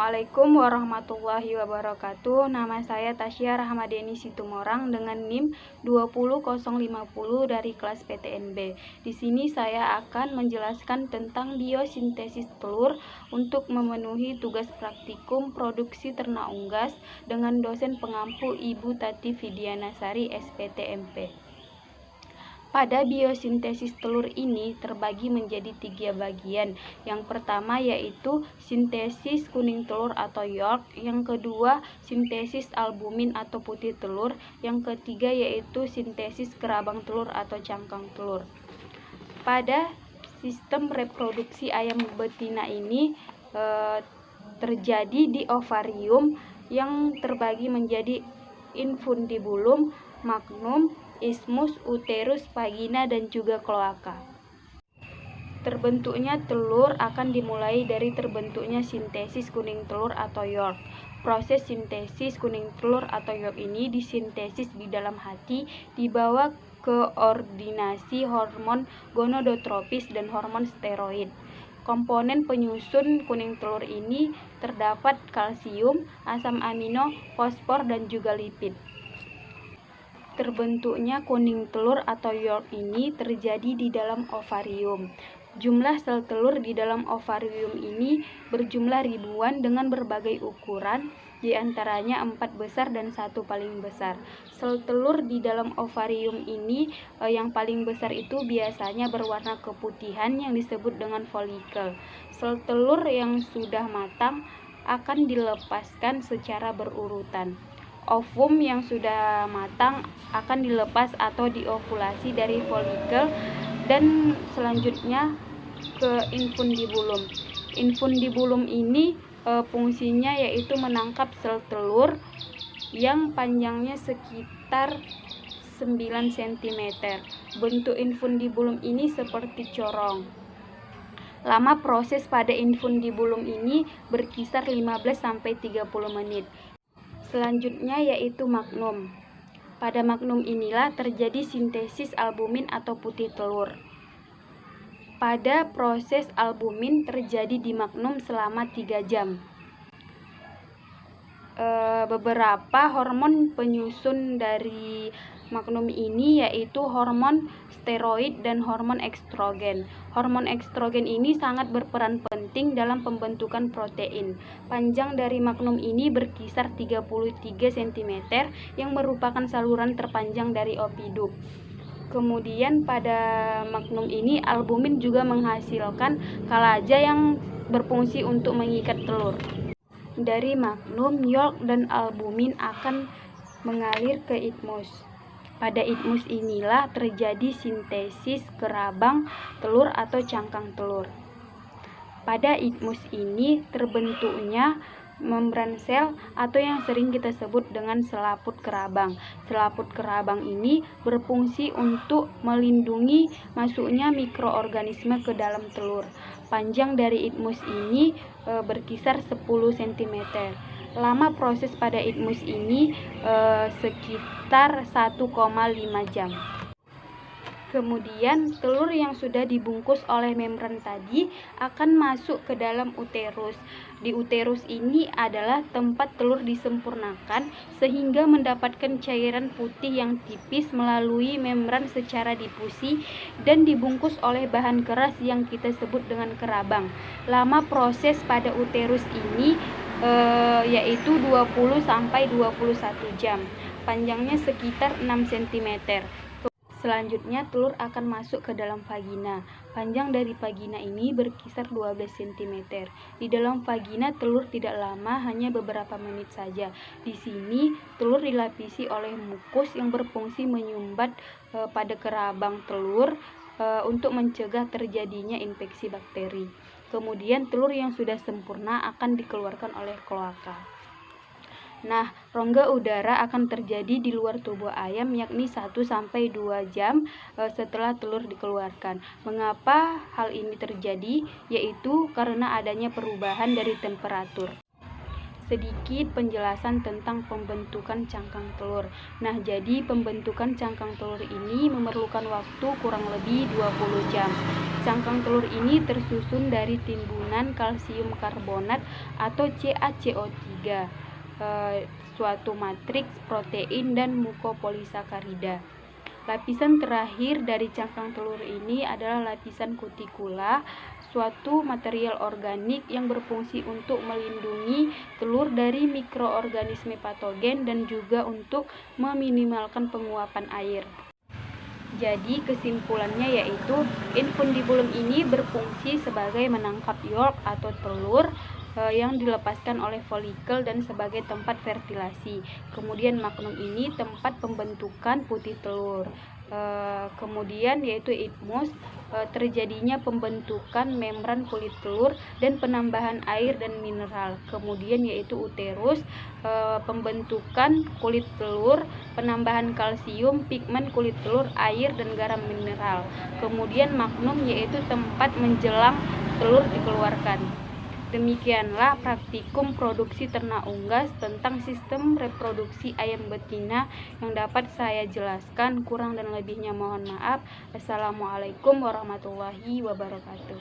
Assalamualaikum warahmatullahi wabarakatuh. Nama saya Tasya Rahmadeni Situmorang dengan NIM 20050 dari kelas PTNB. Di sini saya akan menjelaskan tentang biosintesis telur untuk memenuhi tugas praktikum produksi ternak unggas dengan dosen pengampu Ibu Tati Fidianasari SPTMP. Pada biosintesis telur ini terbagi menjadi 3 bagian. Yang pertama yaitu sintesis kuning telur atau yolk, yang kedua sintesis albumin atau putih telur, yang ketiga yaitu sintesis kerabang telur atau cangkang telur. Pada sistem reproduksi ayam betina ini terjadi di ovarium yang terbagi menjadi infundibulum, magnum, isthmus, uterus, vagina, dan juga kloaka. Terbentuknya telur akan dimulai dari terbentuknya sintesis kuning telur atau yolk. Proses sintesis kuning telur atau yolk ini disintesis di dalam hati di bawah koordinasi hormon gonadotropis dan hormon steroid. Komponen penyusun kuning telur ini terdapat kalsium, asam amino, fosfor, dan juga lipid. Terbentuknya kuning telur atau yolk ini terjadi di dalam ovarium. Jumlah sel telur di dalam ovarium ini berjumlah ribuan dengan berbagai ukuran, diantaranya 4 besar dan 1 paling besar. Sel telur di dalam ovarium ini yang paling besar itu biasanya berwarna keputihan yang disebut dengan folikel. Sel telur yang sudah matang akan dilepaskan secara berurutan. Ovum yang sudah matang akan dilepas atau diovulasi dari folikel dan selanjutnya ke infundibulum. Infundibulum ini fungsinya yaitu menangkap sel telur yang panjangnya sekitar 9 cm. Bentuk infundibulum ini seperti corong. Lama proses pada infundibulum ini berkisar 15-30 menit. Selanjutnya yaitu magnum. Pada magnum inilah terjadi sintesis albumin atau putih telur. Pada proses albumin terjadi di magnum selama 3 jam. Beberapa hormon penyusun dari magnum ini yaitu hormon steroid dan hormon estrogen. Hormon estrogen ini sangat berperan penting dalam pembentukan protein. Panjang dari magnum ini berkisar 33 cm yang merupakan saluran terpanjang dari opiduk. Kemudian pada magnum ini albumin juga menghasilkan kalaja yang berfungsi untuk mengikat telur. Dari magnum, yolk, dan albumin akan mengalir ke isthmus. Pada isthmus inilah terjadi sintesis kerabang telur atau cangkang telur. Pada isthmus ini terbentuknya membran sel atau yang sering kita sebut dengan selaput kerabang. Selaput kerabang ini berfungsi untuk melindungi masuknya mikroorganisme ke dalam telur. Panjang dari isthmus ini berkisar 10 cm. Lama proses pada isthmus ini sekitar 1,5 jam. Kemudian telur yang sudah dibungkus oleh membran tadi akan masuk ke dalam uterus. Di uterus ini adalah tempat telur disempurnakan sehingga mendapatkan cairan putih yang tipis melalui membran secara difusi dan dibungkus oleh bahan keras yang kita sebut dengan kerabang. Lama proses pada uterus ini yaitu 20-21 jam. Panjangnya sekitar 6 cm. Selanjutnya telur akan masuk ke dalam vagina. Panjang dari vagina ini berkisar 12 cm. Di dalam vagina telur tidak lama, hanya beberapa menit saja. Di sini telur dilapisi oleh mukus yang berfungsi menyumbat pada kerabang telur untuk mencegah terjadinya infeksi bakteri. Kemudian telur yang sudah sempurna akan dikeluarkan oleh kloaka. Nah, rongga udara akan terjadi di luar tubuh ayam yakni 1-2 jam setelah telur dikeluarkan. Mengapa hal ini terjadi? Yaitu karena adanya perubahan dari temperatur. sedikit penjelasan tentang pembentukan cangkang telur. Nah, jadi pembentukan cangkang telur ini memerlukan waktu kurang lebih 20 jam. Cangkang telur ini tersusun dari timbunan kalsium karbonat atau CaCO3, suatu matriks protein dan mukopolisakarida. Lapisan terakhir dari cangkang telur ini adalah lapisan kutikula, suatu material organik yang berfungsi untuk melindungi telur dari mikroorganisme patogen dan juga untuk meminimalkan penguapan air. Jadi kesimpulannya yaitu infundibulum ini berfungsi sebagai menangkap yolk atau telur yang dilepaskan oleh folikel dan sebagai tempat fertilasi. Kemudian magnum ini tempat pembentukan putih telur. Kemudian yaitu itmus, terjadinya pembentukan membran kulit telur dan penambahan air dan mineral. Kemudian yaitu uterus, pembentukan kulit telur, penambahan kalsium, pigmen kulit telur, air dan garam mineral. Kemudian magnum yaitu tempat menjelang telur dikeluarkan. Demikianlah praktikum produksi ternak unggas tentang sistem reproduksi ayam betina yang dapat saya jelaskan. Kurang dan lebihnya mohon maaf. Assalamualaikum warahmatullahi wabarakatuh.